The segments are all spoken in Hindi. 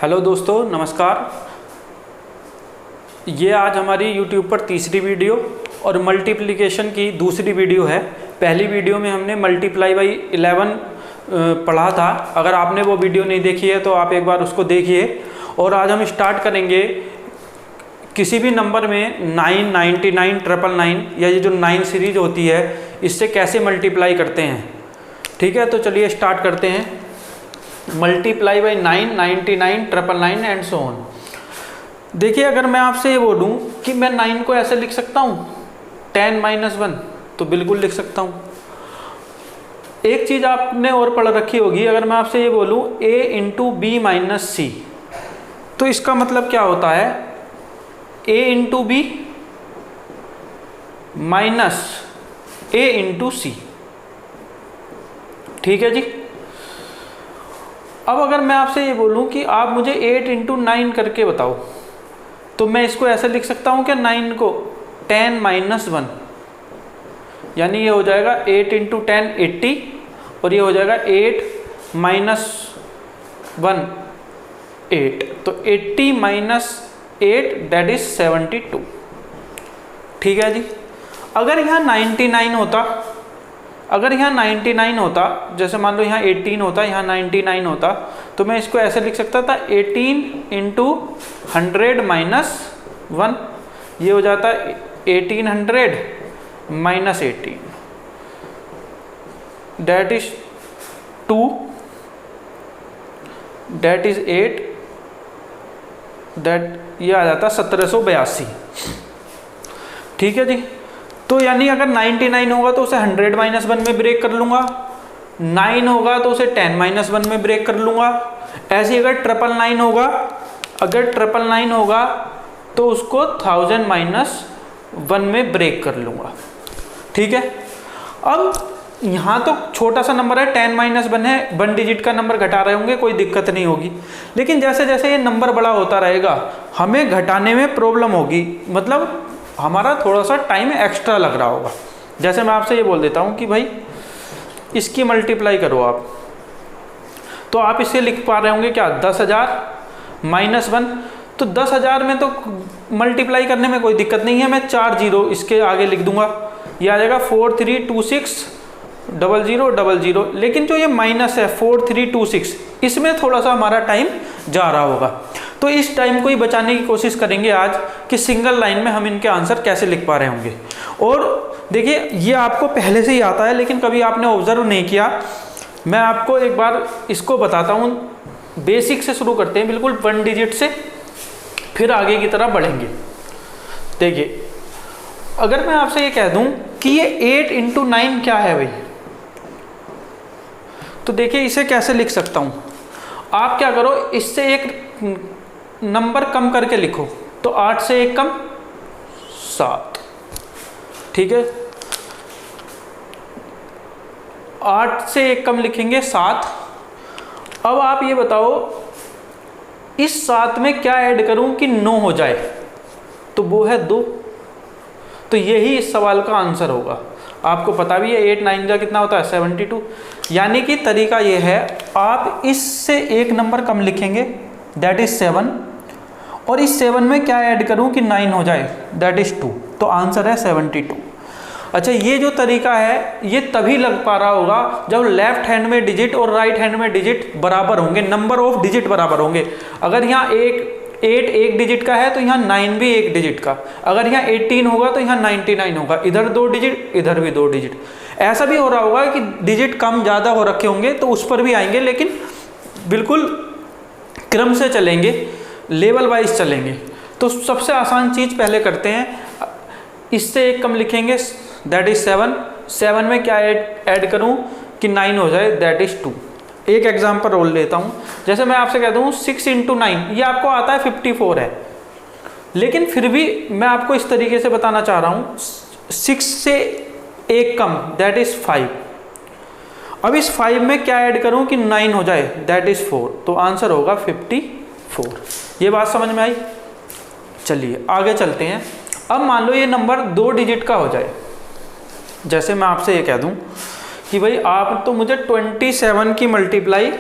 हेलो दोस्तों, नमस्कार। ये आज हमारी YouTube पर तीसरी वीडियो और मल्टीप्लिकेशन की दूसरी वीडियो है। पहली वीडियो में हमने मल्टीप्लाई बाई 11 पढ़ा था। अगर आपने वो वीडियो नहीं देखी है तो आप एक बार उसको देखिए। और आज हम स्टार्ट करेंगे किसी भी नंबर में 9, 99, 999 या ये जो 9 सीरीज होती है इससे कैसे मल्टीप्लाई करते हैं। ठीक है, तो चलिए स्टार्ट करते हैं। Multiply by 9, 99, 999 and so on. देखिए, अगर मैं आपसे ये बोलूं कि मैं 9 को ऐसे लिख सकता हूं 10 - 1, तो बिल्कुल लिख सकता हूं। एक चीज आपने और पढ़ रखी होगी, अगर मैं आपसे ये बोलूं a into B minus C, तो इसका मतलब क्या होता है a into B minus a into C. ठीक है जी। अब अगर मैं आपसे ये बोलूं कि आप मुझे 8 इंटू 9 करके बताओ, तो मैं इसको ऐसे लिख सकता हूं क्या 9 को 10 - 1, यानी ये हो जाएगा 8 इंटू 10 80 और ये हो जाएगा 8 - 1 8, तो 80 - 8 दैट इज 72। ठीक है जी। अगर यहाँ 99 होता, अगर यहाँ 99 होता, जैसे मान लो यहाँ 18 होता, यहाँ 99 होता, तो मैं इसको ऐसे लिख सकता था 18 इंटू 100 माइनस 1, ये हो जाता 1800 minus 18 that is 2, that is 8, that ये आ जाता 1782। ठीक है जी। तो यानी अगर 99 होगा तो उसे 100 - 1 में ब्रेक कर लूँगा, 9 होगा तो उसे 10 - 1 में ब्रेक कर लूँगा। ऐसे अगर 999 होगा, अगर 999 होगा तो उसको 1000 - 1 में ब्रेक कर लूँगा। ठीक है। अब यहाँ तो छोटा सा नंबर है, 10 - 1 है, 1 डिजिट का नंबर घटा रहे होंगे, कोई दिक्कत नहीं होगी। लेकिन जैसे जैसे ये नंबर बड़ा होता रहेगा हमें घटाने में प्रॉब्लम होगी, मतलब हमारा थोड़ा सा टाइम एक्स्ट्रा लग रहा होगा। जैसे मैं आपसे ये बोल देता हूँ कि भाई इसकी मल्टीप्लाई करो आप, तो आप इसे लिख पा रहे होंगे क्या 10,000 - 1, तो 10,000 में तो मल्टीप्लाई करने में कोई दिक्कत नहीं है, मैं 4 0 इसके आगे लिख दूंगा, ये आ जाएगा 43260000। लेकिन जो ये माइनस है 4326, इसमें थोड़ा सा हमारा टाइम जा रहा होगा। तो इस टाइम को ही बचाने की कोशिश करेंगे आज कि सिंगल लाइन में हम इनके आंसर कैसे लिख पा रहे होंगे। और देखिए, ये आपको पहले से ही आता है लेकिन कभी आपने ऑब्जर्व नहीं किया। मैं आपको एक बार इसको बताता हूँ। बेसिक से शुरू करते हैं, बिल्कुल 1 डिजिट से, फिर आगे की तरफ बढ़ेंगे। देखिए, अगर मैं आपसे ये कह दूं कि ये 8 इंटू 9 क्या है भाई, तो देखिए इसे कैसे लिख सकता हूं। आप क्या करो, इससे एक नंबर कम करके लिखो, तो 8 से 1 कम 7। ठीक है, 8 से 1 कम लिखेंगे 7। अब आप ये बताओ इस 7 में क्या ऐड करूं कि 9 हो जाए, तो वो है 2। तो यही इस सवाल का आंसर होगा। आपको पता भी है 8 9 का कितना होता है 72। यानी कि तरीका ये है, आप इससे एक नंबर कम लिखेंगे दैट इज 7, और इस 7 में क्या ऐड करूं कि 9 हो जाए दैट इज 2, तो आंसर है 72। अच्छा, ये जो तरीका है ये तभी लग पा रहा होगा जब लेफ्ट हैंड में डिजिट और राइट हैंड में डिजिट बराबर होंगे, नंबर ऑफ डिजिट बराबर होंगे। अगर यहाँ 8 एक डिजिट का है तो यहाँ 9 भी 1 डिजिट का, अगर यहाँ 18 होगा तो यहाँ 99 होगा, इधर 2 डिजिट इधर भी 2 डिजिट। ऐसा भी हो रहा होगा कि डिजिट कम ज़्यादा हो रखे होंगे तो उस पर भी आएंगे, लेकिन बिल्कुल क्रम से चलेंगे, लेवल वाइज चलेंगे। तो सबसे आसान चीज़ पहले करते हैं, इससे एक कम लिखेंगे दैट इज 7। 7 में क्या ऐड करूं कि 9 हो जाए दैट इज 2। एक एग्जाम्पल रोल लेता हूं, जैसे मैं आपसे कहता हूं 6 इंटू 9, ये आपको आता है 54 है, लेकिन फिर भी मैं आपको इस तरीके से बताना चाह रहा हूं 6 से 1 कम दैट इज 5। अब इस 5 में क्या ऐड करूं कि 9 हो जाए दैट इज 4, तो आंसर होगा 54। ये बात समझ में आई। चलिए आगे चलते हैं। अब मान लो ये नंबर 2 डिजिट का हो जाए, जैसे मैं आपसे ये कह दूं कि भाई आप तो मुझे 27 की मल्टीप्लाई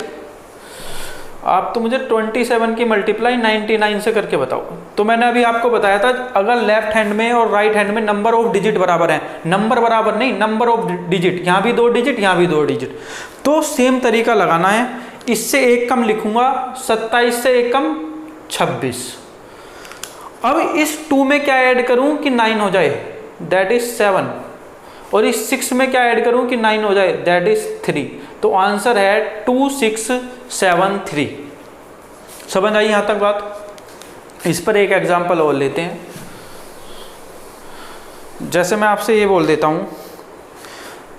आप तो मुझे 27 की मल्टीप्लाई 99 से करके बताओ। तो मैंने अभी आपको बताया था अगर लेफ्ट हैंड में और राइट हैंड में नंबर ऑफ डिजिट बराबर है, नंबर बराबर नहीं, नंबर ऑफ डिजिट, यहाँ भी 2 डिजिट यहाँ भी 2 डिजिट, तो सेम तरीका लगाना है। इससे एक कम लिखूंगा, 27 से एक कम 26। अब इस 2 में क्या ऐड करूं कि 9 हो जाए, दैट इज 7, और इस 6 में क्या ऐड करूं कि 9 हो जाए, दैट इज 3। तो आंसर है 2673। समझ आई यहां तक बात। इस पर एक एग्जांपल और लेते हैं। जैसे मैं आपसे ये बोल देता हूं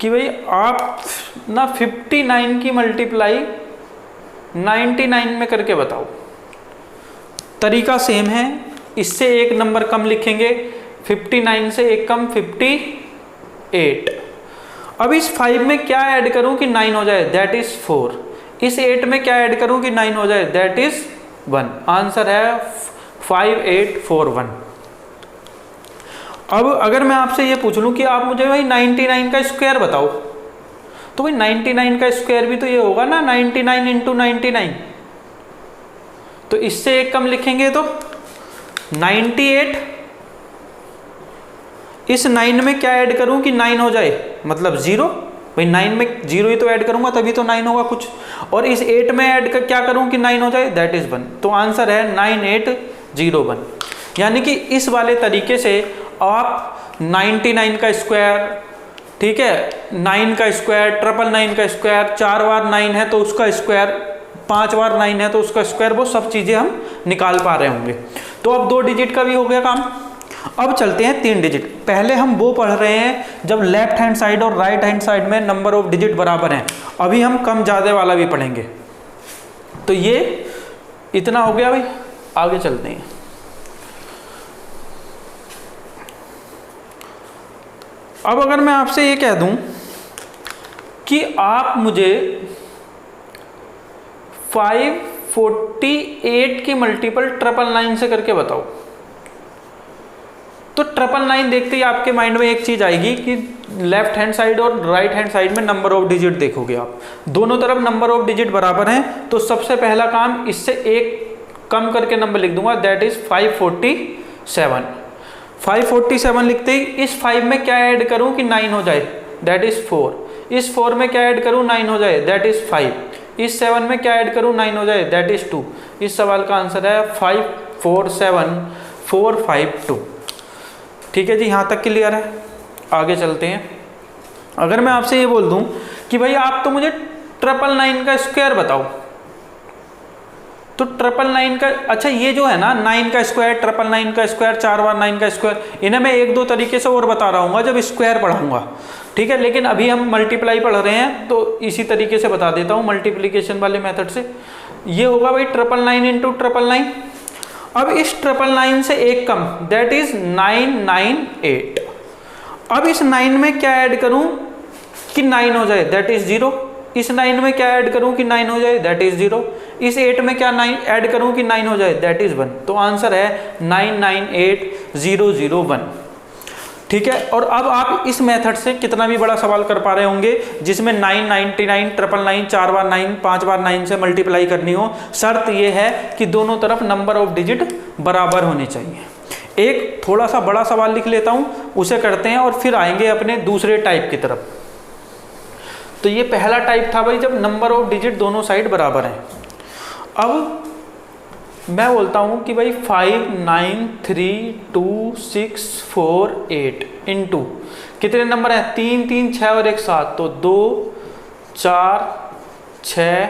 कि भाई आप ना 59 की मल्टीप्लाई 99 में करके बताओ। तरीका सेम है, इससे एक नंबर कम लिखेंगे, 59 से एक कम 58। अब इस 5 में क्या ऐड करूं कि 9 हो जाए, दैट इज 4। इस 8 में क्या ऐड करूं कि 9 हो जाए, दैट इज 1। आंसर है 5841। अब अगर मैं आपसे ये पूछ लूं कि आप मुझे भाई 99 का स्क्वायर बताओ, तो भाई 99 का स्क्वायर भी तो ये होगा ना, 99 इंटू 99। तो इससे एक कम लिखेंगे तो 98। इस 9 में क्या ऐड करूं कि 9 हो जाए, मतलब 0। भाई 9 में 0 ही तो ऐड करूंगा तभी तो 9 होगा कुछ। और इस 8 में ऐड कर क्या करूं कि 9 हो जाए, दैट इज 1। तो आंसर है 9801। यानी कि इस वाले तरीके से आप 99 का स्क्वायर, ठीक है, 9 का स्क्वायर, 999 का स्क्वायर, 4 बार 9 है तो उसका स्क्वायर, 5 बार 9 है तो उसका स्क्वायर, वो सब चीज़ें हम निकाल पा रहे होंगे। तो अब 2 डिजिट का भी हो गया काम। अब चलते हैं 3 डिजिट। पहले हम वो पढ़ रहे हैं जब लेफ्ट हैंड साइड और राइट हैंड साइड में नंबर ऑफ डिजिट बराबर हैं। अभी हम कम ज़्यादा वाला भी पढ़ेंगे। तो ये इतना हो गया भाई, आगे चलते हैं। अब अगर मैं आपसे ये कह दूं कि आप मुझे 548 की मल्टीपल 999 से करके बताओ, तो 999 देखते ही आपके माइंड में एक चीज आएगी कि लेफ्ट हैंड साइड और राइट हैंड साइड में नंबर ऑफ डिजिट देखोगे आप, दोनों तरफ नंबर ऑफ डिजिट बराबर हैं। तो सबसे पहला काम, इससे एक कम करके नंबर लिख दूंगा, दैट इज 547। 547 लिखते ही इस 5 में क्या ऐड करूं कि 9 हो जाए, दैट इज 4। इस 4 में क्या ऐड करूं, 9 हो जाए, दैट इज 5। इस 7 में क्या ऐड करूं, 9 हो जाए, दैट इज 2। इस सवाल का आंसर है 547452। ठीक है जी, यहाँ तक क्लियर है। आगे चलते हैं। अगर मैं आपसे ये बोल दूं कि भाई आप तो मुझे 999 का स्क्वायर बताओ, तो 999 का, अच्छा ये जो है ना 9 का स्क्वायर, 999 का स्क्वायर, 4 बार 9 का स्क्वायर, इन्हें मैं 1-2 तरीके से और बता रहा हूँ जब स्क्वायर पढ़ाऊंगा, ठीक है। लेकिन अभी हम मल्टीप्लाई पढ़ रहे हैं तो इसी तरीके से बता देता हूँ, मल्टीप्लीकेशन वाले मेथड से। ये होगा भाई 999 इंटू 999। अब इस 999 से एक कम, दैट इज 998। अब इस 9 में क्या ऐड करूं कि 9 हो जाए, दैट इज 0। इस 9 में क्या ऐड करूं कि 9 हो जाए, दैट इज 0। इस 8 में क्या 9 ऐड करूं कि 9 हो जाए, दैट इज 1। तो आंसर है 998001। ठीक है। और अब आप इस मेथड से कितना भी बड़ा सवाल कर पा रहे होंगे जिसमें 999, 999, 4 बार 9, 5 बार 9 से मल्टीप्लाई करनी हो। शर्त यह है कि दोनों तरफ नंबर ऑफ डिजिट बराबर होने चाहिए। एक थोड़ा सा बड़ा सवाल लिख लेता हूं, उसे करते हैं और फिर आएंगे अपने दूसरे टाइप की तरफ। तो ये पहला टाइप था भाई जब नंबर ऑफ डिजिट दोनों साइड बराबर हैं। अब मैं बोलता हूं कि भाई 5932648 इंटू कितने नंबर हैं, 3 3 6 और 1 7, तो 2 4 6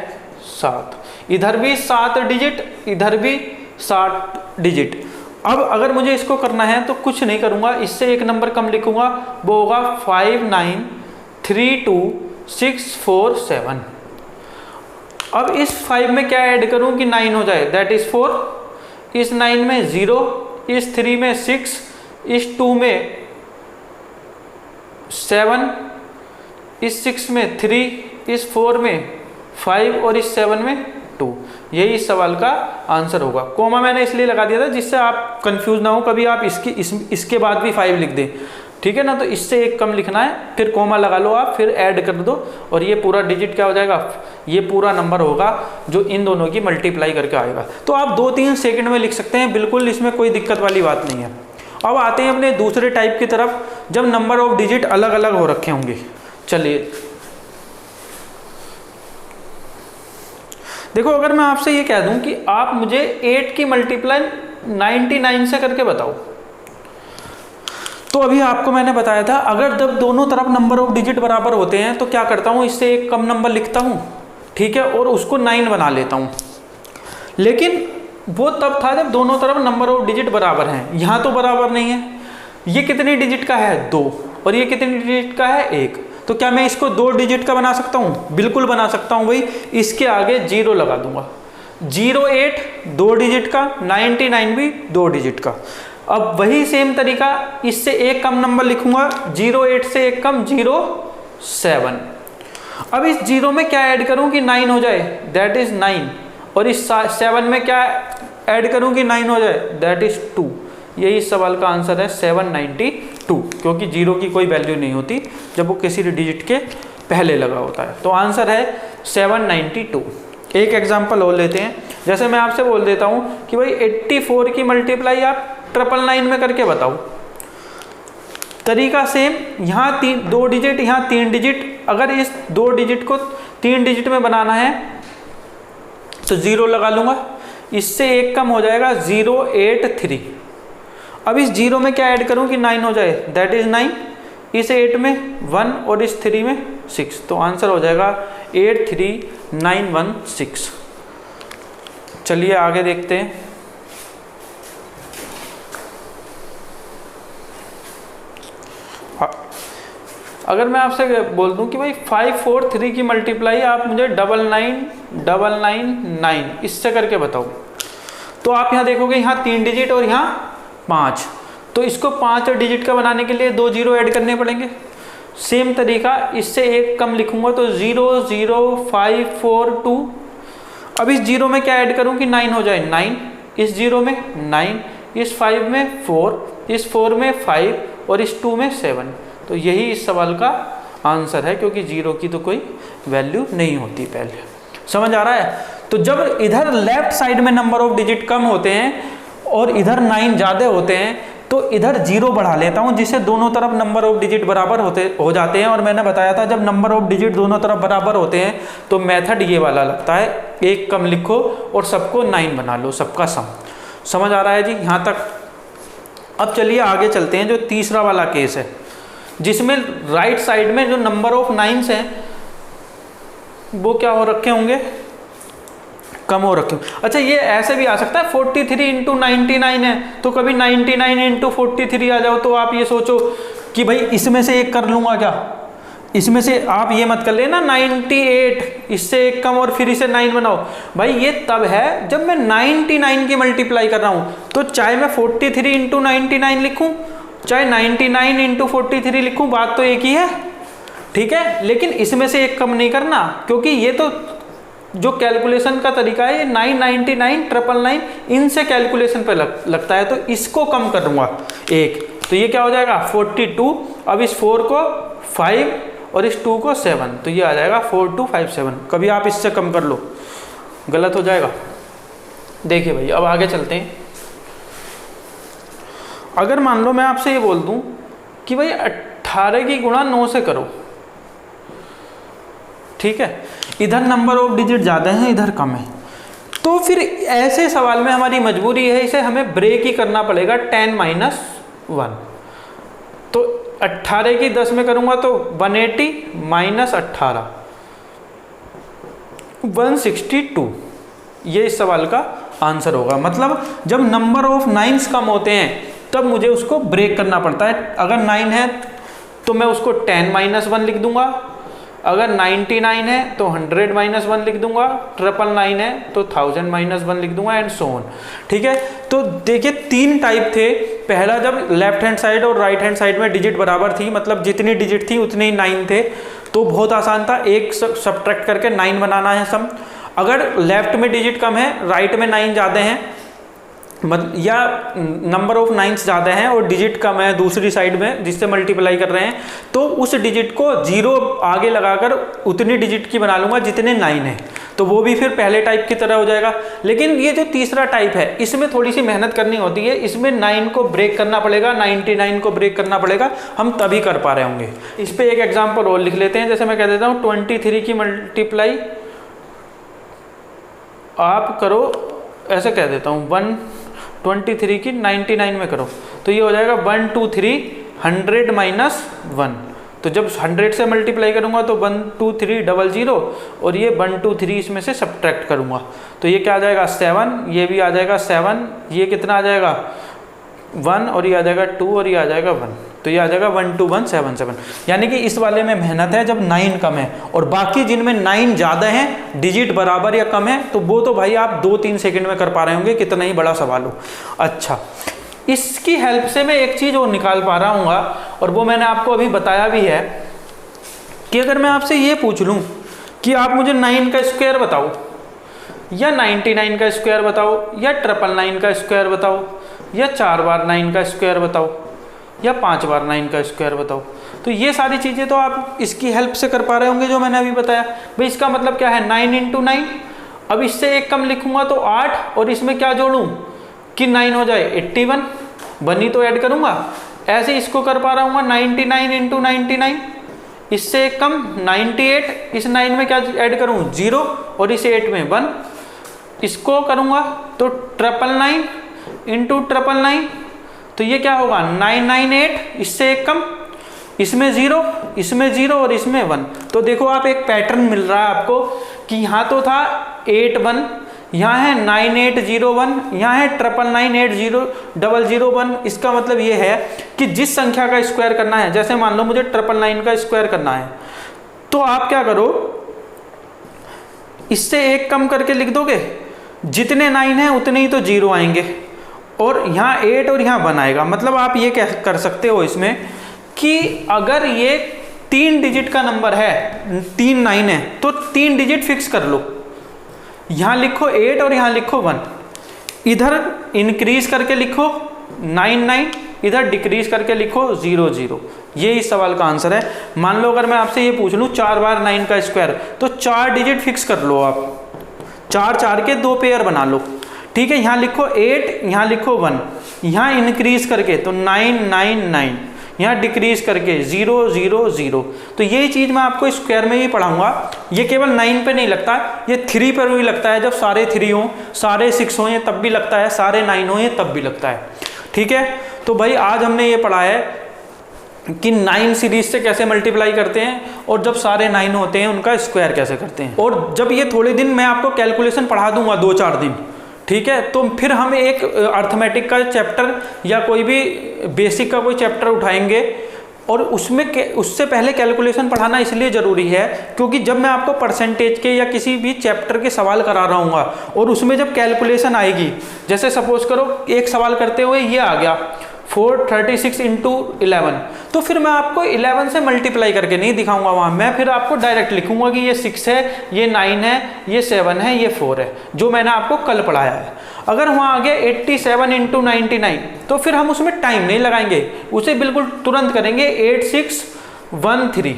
7। इधर भी 7 डिजिट, इधर भी 7 डिजिट। अब अगर मुझे इसको करना है तो कुछ नहीं करूंगा, इससे एक नंबर कम लिखूंगा, वो होगा 5932647। अब इस 5 में क्या ऐड करूं कि 9 हो जाए, दैट इज 4। इस 9 में 0, इस 3 में 6, इस 2 में 7, इस 6 में 3, इस 4 में 5 और इस 7 में 2। यही इस सवाल का आंसर होगा। कोमा मैंने इसलिए लगा दिया था जिससे आप कंफ्यूज ना हो, कभी आप इसके बाद भी 5 लिख दें। ठीक है ना। तो इससे एक कम लिखना है, फिर कोमा लगा लो आप, फिर ऐड कर दो और ये पूरा डिजिट क्या हो जाएगा, ये पूरा नंबर होगा जो इन दोनों की मल्टीप्लाई करके आएगा। तो आप 2-3 सेकंड में लिख सकते हैं, बिल्कुल इसमें कोई दिक्कत वाली बात नहीं है। अब आते हैं अपने दूसरे टाइप की तरफ, जब नंबर ऑफ डिजिट अलग अलग हो रखे होंगे। चलिए देखो, अगर मैं आपसे ये कह दूं कि आप मुझे 8 की मल्टीप्लाई 99 से करके बताओ, तो अभी आपको मैंने बताया था अगर जब दोनों तरफ नंबर ऑफ डिजिट बराबर होते हैं तो क्या करता हूँ, इससे एक कम नंबर लिखता हूँ, ठीक है, और उसको 9 बना लेता हूँ। लेकिन वो तब था जब दोनों तरफ नंबर ऑफ डिजिट बराबर हैं, यहाँ तो बराबर नहीं है। ये कितनी डिजिट का है, 2, और ये कितनी डिजिट का है, 1। तो क्या मैं इसको 2 डिजिट का बना सकता हूँ, बिल्कुल बना सकता हूँ भाई। इसके आगे 0 लगा दूंगा, 08 2 डिजिट का, 99 भी 2 डिजिट का। अब वही सेम तरीका, इससे एक कम नंबर लिखूंगा, 08 से एक कम 07। अब इस 0 में क्या ऐड करूं कि 9 हो जाए, दैट इज 9, और इस 7 में क्या ऐड करूं कि 9 हो जाए, दैट इज 2। यही इस सवाल का आंसर है 792, क्योंकि 0 की कोई वैल्यू नहीं होती जब वो किसी डिजिट के पहले लगा होता है। तो आंसर है 792। एक एग्जांपल और लेते हैं, जैसे मैं आपसे बोल देता हूं कि भाई 84 की मल्टीप्लाई आप 999 में करके बताओ। तरीका सेम, यहाँ 2 डिजिट, यहाँ 3 डिजिट। अगर इस 2 डिजिट को 3 डिजिट में बनाना है तो 0 लगा लूंगा, इससे एक कम हो जाएगा 083। अब इस 0 में क्या ऐड करूं कि 9 हो जाए, दैट इज 9। इस 8 में 1 और इस 3 में 6, तो आंसर हो जाएगा 83916। चलिए आगे देखते हैं। अगर मैं आपसे बोल दूं कि भाई 543 की मल्टीप्लाई आप मुझे 99999 इससे करके बताओ, तो आप यहाँ देखोगे यहाँ 3 डिजिट और यहाँ 5, तो इसको 5 डिजिट का बनाने के लिए 2 0 ऐड करने पड़ेंगे। सेम तरीका, इससे एक कम लिखूंगा तो 00542। अब इस 0 में क्या ऐड करूं कि 9 हो जाए, 9, इस 0 में 9, इस 5 में 4, इस 4 में 5 और इस 2 में 7। तो यही इस सवाल का आंसर है, क्योंकि 0 की तो कोई वैल्यू नहीं होती पहले। समझ आ रहा है। तो जब इधर लेफ्ट साइड में नंबर ऑफ डिजिट कम होते हैं और इधर 9 ज़्यादा होते हैं तो इधर 0 बढ़ा लेता हूं, जिससे दोनों तरफ नंबर ऑफ डिजिट बराबर हो जाते हैं। और मैंने बताया था जब नंबर ऑफ डिजिट दोनों तरफ बराबर होते हैं तो मेथड ये वाला लगता है, एक कम लिखो और सबको 9 बना लो, सबका सम। समझ आ रहा है जी यहाँ तक। अब चलिए आगे चलते हैं, जो तीसरा वाला केस है जिसमें राइट साइड में जो नंबर ऑफ 9s हैं वो क्या हो रखे होंगे, कम हो रखे। अच्छा, ये ऐसे भी आ सकता है 43 इंटू 99 है, तो कभी 99 इंटू 43 आ जाओ, तो आप ये सोचो कि भाई इसमें से एक कर लूंगा क्या, इसमें से आप ये मत कर लेना 98 इससे एक कम और फिर इसे 9 बनाओ। भाई ये तब है जब मैं 99 की मल्टीप्लाई कर रहा हूँ, तो चाहे मैं 43 इंटू 99 लिखूँ, चाहे 99 इंटू 43 लिखूँ, बात तो एक ही है, ठीक है। लेकिन इसमें से एक कम नहीं करना, क्योंकि ये तो जो कैलकुलेशन का तरीका है 999 999 इनसे कैलकुलेशन पे लगता है, तो इसको कम करूँगा एक, तो ये क्या हो जाएगा 42। अब इस 4 को 5 और इस 2 को 7, तो ये आ जाएगा 4257। कभी आप इससे कम कर लो, गलत हो जाएगा। देखिए भाई अब आगे चलते हैं। अगर मान लो मैं आपसे ये बोल दूं कि भाई 18 की गुणा 9 से करो, ठीक है, इधर नंबर ऑफ डिजिट ज़्यादा हैं, इधर कम है, तो फिर ऐसे सवाल में हमारी मजबूरी है, इसे हमें ब्रेक ही करना पड़ेगा 10 - 1। तो 18 की 10 में करूँगा तो 180 - 18 162, ये इस सवाल का आंसर होगा। मतलब जब नंबर ऑफ 9s कम होते हैं तब मुझे उसको ब्रेक करना पड़ता है। अगर 9 है तो मैं उसको 10 - 1 लिख दूंगा, अगर 99 है तो 100 - 1 लिख दूंगा, 999 है तो 1000 - 1 लिख दूंगा, एंड सो ऑन, ठीक है। तो देखिए 3 टाइप थे। पहला जब लेफ्ट हैंड साइड और राइट हैंड साइड में डिजिट बराबर थी, मतलब जितनी डिजिट थी उतने ही 9 थे, तो बहुत आसान था, एक सब्ट्रैक्ट करके 9 बनाना है सम। अगर लेफ्ट में डिजिट कम है, राइट में 9 ज़्यादा हैं, या नंबर ऑफ नाइन्स ज़्यादा हैं और डिजिट कम है दूसरी साइड में जिससे मल्टीप्लाई कर रहे हैं, तो उस डिजिट को 0 आगे लगाकर उतनी डिजिट की बना लूँगा जितने 9 है, तो वो भी फिर पहले टाइप की तरह हो जाएगा। लेकिन ये जो तीसरा टाइप है इसमें थोड़ी सी मेहनत करनी होती है, इसमें 9 को ब्रेक करना पड़ेगा, 99 को ब्रेक करना पड़ेगा, हम तभी कर पा रहे होंगे। इस पर एक एग्जाम्पल और लिख लेते हैं। जैसे मैं कह देता हूँ 23 की मल्टीप्लाई आप करो, ऐसे कह देता हूँ 123 की 99 में करो, तो ये हो जाएगा 1 2 3 100 माइनस 1। तो जब 100 से मल्टीप्लाई करूंगा तो 1 2 3 00 और ये 1 2 3 इसमें से सब्ट्रैक्ट करूंगा तो ये क्या आ जाएगा 7, ये भी आ जाएगा 7, ये कितना आ जाएगा 1 और ये आ जाएगा 2 और ये आ जाएगा 1, तो ये आ जाएगा 1 2 1 7 7। यानी कि इस वाले में मेहनत है जब 9 कम है, और बाकी जिनमें 9 ज़्यादा है, डिजिट बराबर या कम है, तो वो तो भाई आप 2-3 सेकंड में कर पा रहे होंगे, कितना ही बड़ा सवाल हो। अच्छा, इसकी हेल्प से मैं एक चीज़ और निकाल पा रहा हूँ, और वो मैंने आपको अभी बताया भी है कि अगर मैं आपसे ये पूछ लूँ कि आप मुझे 9 का स्क्वायर बताओ, या 99 का स्क्वायर बताओ, या 999 का स्क्वायर बताओ, या 4 बार 9 का स्क्वायर बताओ, या 5 बार 9 का स्क्वायर बताओ, तो ये सारी चीज़ें तो आप इसकी हेल्प से कर पा रहे होंगे जो मैंने अभी बताया। भाई इसका मतलब क्या है 9 × 9, अब इससे एक कम लिखूंगा तो 8, और इसमें क्या जोड़ूं कि 9 हो जाए 81, 1 ही तो ऐड करूंगा। ऐसे इसको कर पा रहा हूँ 99 × 99, इससे एक कम 98, इस 9 में क्या ऐड करूँ 0 और इस 8 में 1, इसको करूँगा तो 999 × 999, तो ये क्या होगा 998, इससे एक कम, इसमें 0, इसमें 0 और इसमें 1। तो देखो आप एक पैटर्न मिल रहा है आपको कि यहाँ तो था 81, यहाँ है 9801, यहाँ है 9998001। इसका मतलब ये है कि जिस संख्या का स्क्वायर करना है, जैसे मान लो मुझे 999 का स्क्वायर करना है, तो आप क्या करो इससे एक कम करके लिख दोगे, जितने 9 हैं उतने ही तो 0 आएंगे, और यहाँ 8 और यहाँ 1 आएगा। मतलब आप ये क्या कर सकते हो इसमें कि अगर ये 3 डिजिट का नंबर है, 3 9 है, तो 3 डिजिट फिक्स कर लो, यहाँ लिखो 8 और यहाँ लिखो 1, इधर इंक्रीज करके लिखो 9 9, इधर डिक्रीज करके लिखो 0 0। ये इस सवाल का आंसर है। मान लो अगर मैं आपसे ये पूछ लूँ 4 बार 9 का स्क्वायर, तो 4 डिजिट फिक्स कर लो आप, 4 4 के 2 पेयर बना लो, ठीक है। यहाँ लिखो 8, यहाँ लिखो 1, यहाँ इंक्रीज करके तो 9 9 9, यहाँ डिक्रीज करके 0 0 0। तो यही चीज़ मैं आपको स्क्वायर में ही पढ़ाऊंगा। ये केवल 9 पे नहीं लगता, ये 3 पर भी लगता है, जब सारे 3 हों, सारे 6 हों तब भी लगता है, सारे 9 हों तब भी लगता है, ठीक है। तो भाई आज हमने ये पढ़ा है कि 9 सीरीज से कैसे मल्टीप्लाई करते हैं, और जब सारे 9 होते हैं उनका स्क्वायर कैसे करते हैं। और जब ये थोड़े दिन मैं आपको कैलकुलेशन पढ़ा दूंगा 2-4 दिन, ठीक है, तो फिर हम एक अर्थमेटिक का चैप्टर या कोई भी बेसिक का कोई चैप्टर उठाएंगे, और उसमें उससे पहले कैलकुलेशन पढ़ाना इसलिए ज़रूरी है क्योंकि जब मैं आपको परसेंटेज के या किसी भी चैप्टर के सवाल करा रहा हूँगा और उसमें जब कैलकुलेशन आएगी, जैसे सपोज करो एक सवाल करते हुए ये आ गया 436 × 11, तो फिर मैं आपको 11 से मल्टीप्लाई करके नहीं दिखाऊंगा वहाँ, मैं फिर आपको डायरेक्ट लिखूंगा कि ये 6 है, ये 9 है, ये 7 है, ये 4 है, जो मैंने आपको कल पढ़ाया है। अगर वहाँ आ गया 87 × 99, तो फिर हम उसमें टाइम नहीं लगाएंगे, उसे बिल्कुल तुरंत करेंगे 8613,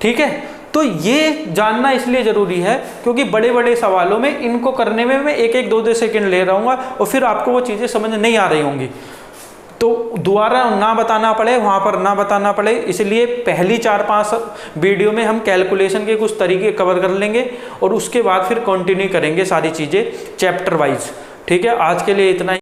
ठीक है। तो ये जानना इसलिए ज़रूरी है क्योंकि बड़े बड़े सवालों में इनको करने में मैं 1-1 2-2 सेकेंड ले रहा हूँ और फिर आपको वो चीज़ें समझ नहीं आ रही होंगी, तो दोबारा ना बताना पड़े, वहाँ पर ना बताना पड़े, इसलिए पहली 4-5 वीडियो में हम कैलकुलेशन के कुछ तरीके कवर कर लेंगे और उसके बाद फिर कंटिन्यू करेंगे सारी चीज़ें चैप्टर वाइज, ठीक है। आज के लिए इतना ही।